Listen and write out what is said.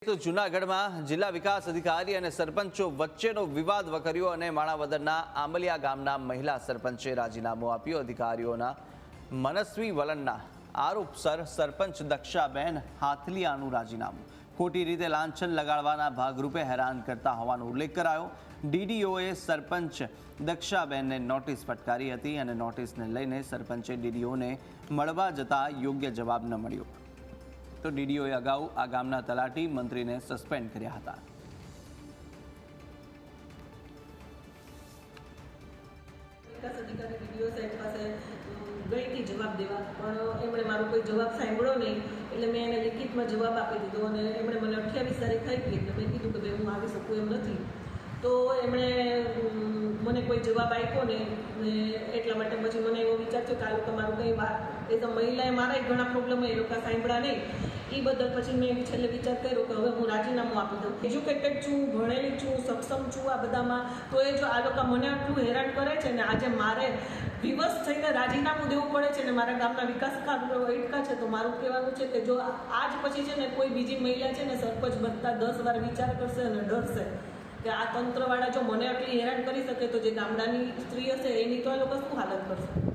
તો જૂનાગઢમાં જિલ્લા વિકાસ અધિકારી અને સરપંચો વચ્ચેનો વિવાદ વકર્યો અને માણાવદરના આંબલિયા ગામના મહિલા સરપંચે રાજીનામું આપ્યું। અધિકારીઓના મનસ્વી વલણના આરોપસર સરપંચ દક્ષાબેન હાથલિયાનું રાજીનામું ખોટી રીતે લાંછન લગાડવાના ભાગરૂપે હેરાન કરતા હોવાનો ઉલ્લેખ કરાયો। ડીડીઓએ સરપંચ દક્ષાબેનને નોટિસ ફટકારી હતી અને નોટિસને લઈને સરપંચે ડીડીઓને મળવા જતા યોગ્ય જવાબ ન મળ્યો તો ડીડીઓએ અગાઉ આ ગામના તલાટી મંત્રીને સસ્પેન્ડ કર્યા હતા। વિકાસ અધિકારી ડીડીઓ સાહેબ પાસે ગઈ હતી જવાબ દેવા, પણ એમણે મારો કોઈ જવાબ સાંભળ્યો નહીં, એટલે મેં એને લિખિતમાં જવાબ આપી દીધો અને એમણે મને 28 તારીખ થઈ ગઈ એટલે મેં કીધું કે ભાઈ હું આવી શકું એમ નથી, તો એમણે મને કોઈ જવાબ આપ્યો નહીં ને એટલા માટે પછી મને એવો વિચાર થયો કે આ લોકો મારું કંઈ વાત એઝ અ મહિલાએ મારા ઘણા પ્રોબ્લેમ એ લોકો સાંભળ્યા નહીં, એ બદલ પછી મેં છેલ્લે વિચાર કર્યો કે હવે હું રાજીનામું આપી દઉં। એજ્યુકેટેડ છું, ભણેલી છું, સક્ષમ છું આ બધામાં, તો એ જો આ લોકો મને આટલું હેરાન કરે છે ને આજે મારે વિવશ થઈને રાજીનામું દેવું પડે છે ને મારા ગામના વિકાસ કાર્યો અટકા છે, તો મારું કહેવાનું છે કે જો આજ પછી છે ને કોઈ બીજી મહિલા છે ને સરપંચ બનતા 10 વાર વિચાર કરશે અને ડરશે કે આ તંત્રવાળા જો મને આટલી હેરાન કરી શકે તો જે ગામડાની સ્ત્રી હશે એની તો આ લોકો શું હાલત કરશે।